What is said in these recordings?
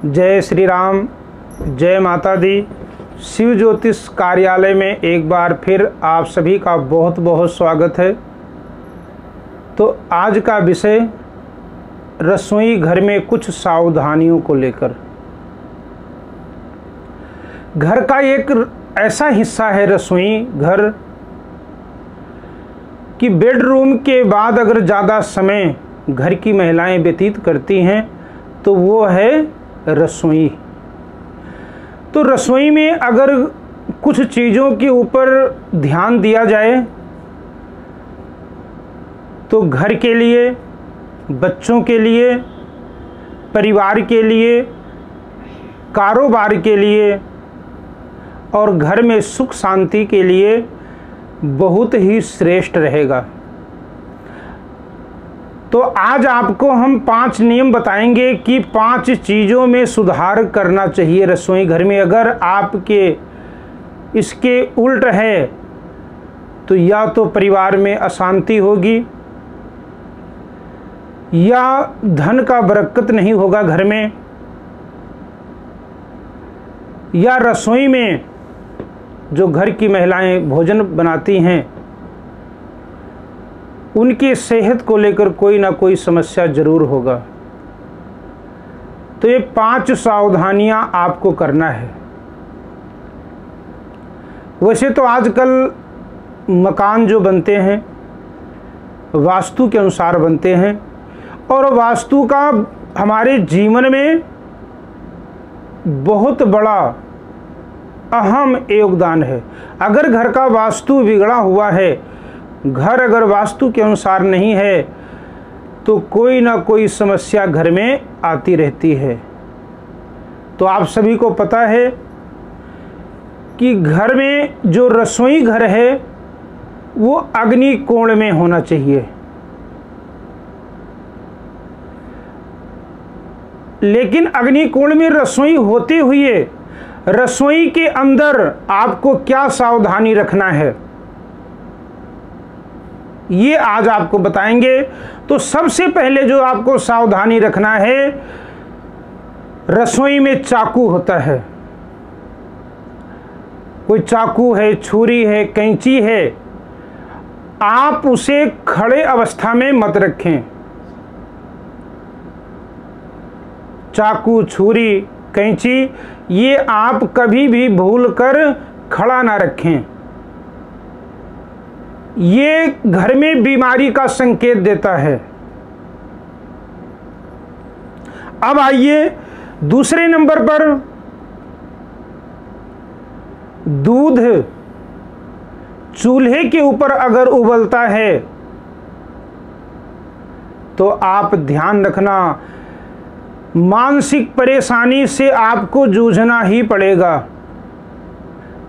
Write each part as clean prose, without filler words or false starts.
जय श्री राम, जय माता दी। शिव ज्योतिष कार्यालय में एक बार फिर आप सभी का बहुत बहुत स्वागत है। तो आज का विषय रसोई घर में कुछ सावधानियों को लेकर। घर का एक ऐसा हिस्सा है रसोई घर कि बेडरूम के बाद अगर ज़्यादा समय घर की महिलाएं व्यतीत करती हैं तो वो है रसोई। तो रसोई में अगर कुछ चीज़ों के ऊपर ध्यान दिया जाए तो घर के लिए, बच्चों के लिए, परिवार के लिए, कारोबार के लिए और घर में सुख शांति के लिए बहुत ही श्रेष्ठ रहेगा। तो आज आपको हम 5 नियम बताएंगे कि 5 चीज़ों में सुधार करना चाहिए रसोई घर में। अगर आपके इसके उल्ट है तो या तो परिवार में अशांति होगी, या धन का बरकत नहीं होगा घर में, या रसोई में जो घर की महिलाएं भोजन बनाती हैं उनकी सेहत को लेकर कोई ना कोई समस्या जरूर होगा। तो ये 5 सावधानियां आपको करना है। वैसे तो आजकल मकान जो बनते हैं वास्तु के अनुसार बनते हैं और वास्तु का हमारे जीवन में बहुत बड़ा अहम योगदान है। अगर घर का वास्तु बिगड़ा हुआ है, घर अगर वास्तु के अनुसार नहीं है तो कोई ना कोई समस्या घर में आती रहती है। तो आप सभी को पता है कि घर में जो रसोई घर है वो अग्नि कोण में होना चाहिए। लेकिन अग्नि कोण में रसोई होते हुए रसोई के अंदर आपको क्या सावधानी रखना है ये आज आपको बताएंगे। तो सबसे पहले जो आपको सावधानी रखना है, रसोई में चाकू होता है, कोई चाकू है, छुरी है, कैंची है, आप उसे खड़े अवस्था में मत रखें। चाकू, छुरी, कैंची ये आप कभी भी भूलकर खड़ा ना रखें। ये घर में बीमारी का संकेत देता है। अब आइए दूसरे नंबर पर, दूध चूल्हे के ऊपर अगर उबलता है तो आप ध्यान रखना, मानसिक परेशानी से आपको जूझना ही पड़ेगा,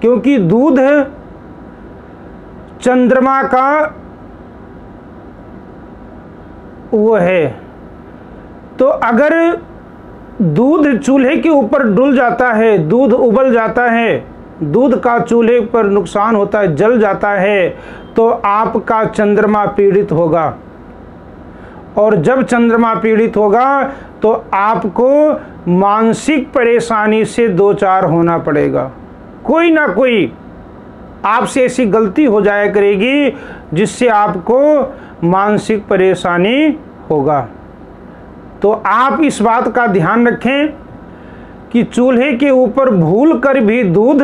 क्योंकि दूध चंद्रमा का वो है। तो अगर दूध चूल्हे के ऊपर डुल जाता है, दूध उबल जाता है, दूध का चूल्हे पर नुकसान होता है, जल जाता है, तो आपका चंद्रमा पीड़ित होगा। और जब चंद्रमा पीड़ित होगा तो आपको मानसिक परेशानी से 2-4 होना पड़ेगा। कोई ना कोई आपसे ऐसी गलती हो जाया करेगी जिससे आपको मानसिक परेशानी होगा। तो आप इस बात का ध्यान रखें कि चूल्हे के ऊपर भूल कर भी दूध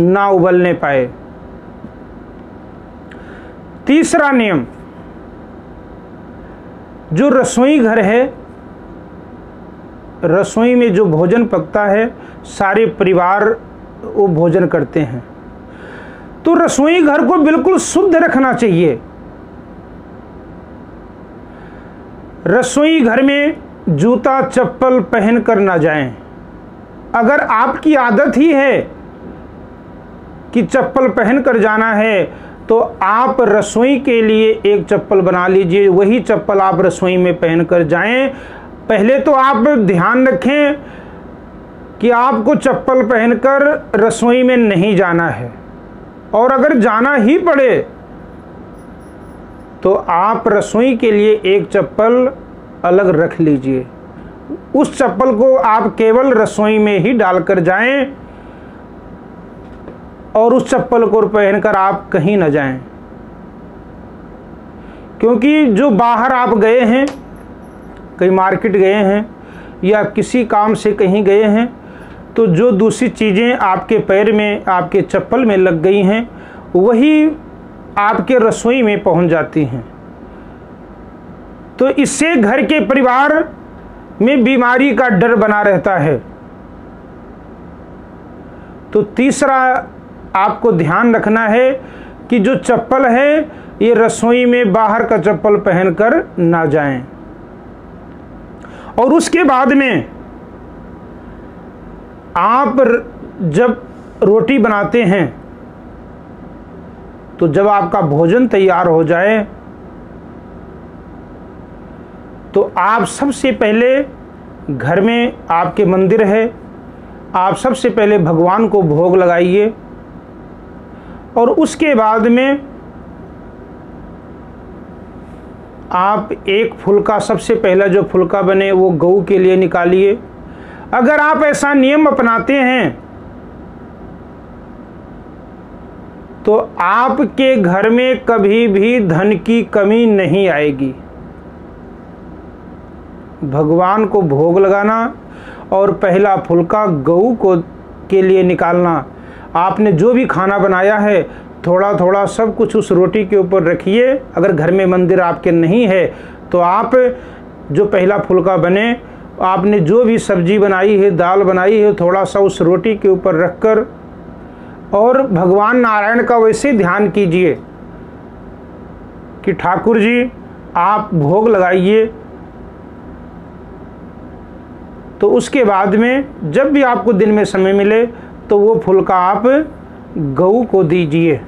ना उबलने पाए। तीसरा नियम, जो रसोई घर है, रसोई में जो भोजन पकता है सारे परिवार वो भोजन करते हैं, तो रसोई घर को बिल्कुल शुद्ध रखना चाहिए। रसोई घर में जूता चप्पल पहन कर ना जाएं। अगर आपकी आदत ही है कि चप्पल पहन कर जाना है तो आप रसोई के लिए एक चप्पल बना लीजिए, वही चप्पल आप रसोई में पहन कर जाएं। पहले तो आप ध्यान रखें कि आपको चप्पल पहनकर रसोई में नहीं जाना है, और अगर जाना ही पड़े तो आप रसोई के लिए एक चप्पल अलग रख लीजिए। उस चप्पल को आप केवल रसोई में ही डालकर जाएं और उस चप्पल को पहनकर आप कहीं न जाएं। क्योंकि जो बाहर आप गए हैं, कहीं मार्केट गए हैं या किसी काम से कहीं गए हैं, तो जो दूसरी चीज़ें आपके पैर में, आपके चप्पल में लग गई हैं, वही आपके रसोई में पहुंच जाती हैं। तो इससे घर के परिवार में बीमारी का डर बना रहता है। तो तीसरा आपको ध्यान रखना है कि जो चप्पल है ये रसोई में बाहर का चप्पल पहनकर ना जाएं। और उसके बाद में आप जब रोटी बनाते हैं तो जब आपका भोजन तैयार हो जाए तो आप सबसे पहले, घर में आपके मंदिर है, आप सबसे पहले भगवान को भोग लगाइए और उसके बाद में आप एक फुलका, सबसे पहला जो फुलका बने वो गऊ के लिए निकालिए। अगर आप ऐसा नियम अपनाते हैं तो आपके घर में कभी भी धन की कमी नहीं आएगी। भगवान को भोग लगाना और पहला फुलका गऊ को के लिए निकालना। आपने जो भी खाना बनाया है थोड़ा थोड़ा सब कुछ उस रोटी के ऊपर रखिए। अगर घर में मंदिर आपके नहीं है तो आप जो पहला फुलका बने, आपने जो भी सब्जी बनाई है, दाल बनाई है, थोड़ा सा उस रोटी के ऊपर रखकर और भगवान नारायण का वैसे ध्यान कीजिए कि ठाकुर जी आप भोग लगाइए। तो उसके बाद में जब भी आपको दिन में समय मिले तो वो फुलका आप गऊ को दीजिए।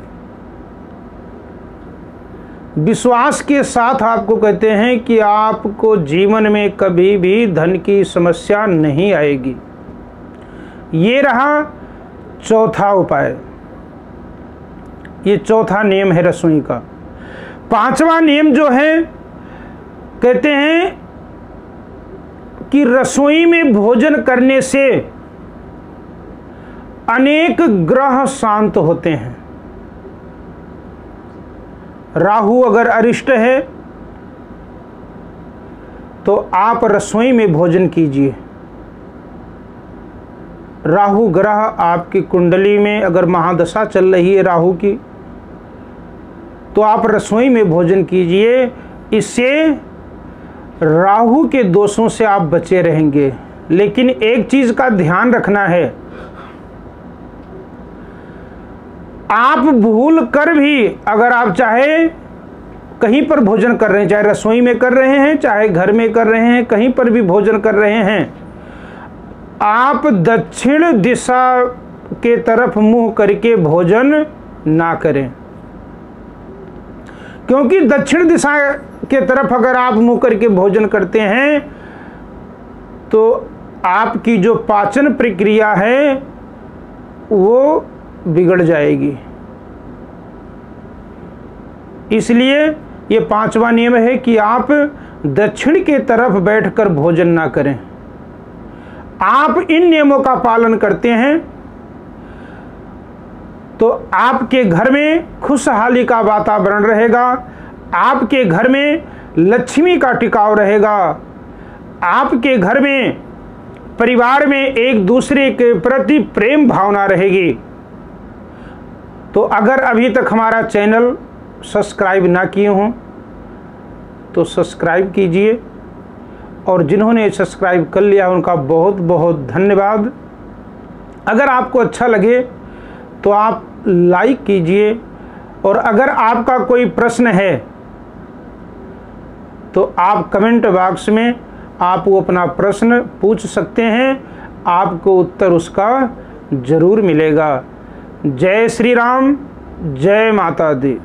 विश्वास के साथ आपको कहते हैं कि आपको जीवन में कभी भी धन की समस्या नहीं आएगी। ये रहा चौथा उपाय, ये चौथा नियम है रसोई का। पांचवा नियम जो है, कहते हैं कि रसोई में भोजन करने से अनेक ग्रह शांत होते हैं। राहु अगर अरिष्ट है तो आप रसोई में भोजन कीजिए। राहु ग्रह आपकी कुंडली में अगर महादशा चल रही है राहु की, तो आप रसोई में भोजन कीजिए। इससे राहु के दोषों से आप बचे रहेंगे। लेकिन एक चीज का ध्यान रखना है, आप भूल कर भी अगर आप चाहे कहीं पर भोजन कर रहे हैं, चाहे रसोई में कर रहे हैं, चाहे घर में कर रहे हैं, कहीं पर भी भोजन कर रहे हैं, आप दक्षिण दिशा के तरफ मुंह करके भोजन ना करें। क्योंकि दक्षिण दिशा के तरफ अगर आप मुंह करके भोजन करते हैं तो आपकी जो पाचन प्रक्रिया है वो बिगड़ जाएगी। इसलिए ये पांचवा नियम है कि आप दक्षिण के तरफ बैठकर भोजन ना करें। आप इन नियमों का पालन करते हैं तो आपके घर में खुशहाली का वातावरण रहेगा, आपके घर में लक्ष्मी का टिकाव रहेगा, आपके घर में परिवार में एक दूसरे के प्रति प्रेम भावना रहेगी। तो अगर अभी तक हमारा चैनल सब्सक्राइब ना किए हों तो सब्सक्राइब कीजिए, और जिन्होंने सब्सक्राइब कर लिया उनका बहुत बहुत धन्यवाद। अगर आपको अच्छा लगे तो आप लाइक कीजिए, और अगर आपका कोई प्रश्न है तो आप कमेंट बॉक्स में आप वो अपना प्रश्न पूछ सकते हैं, आपको उत्तर उसका ज़रूर मिलेगा। जय श्री राम, जय माता दी।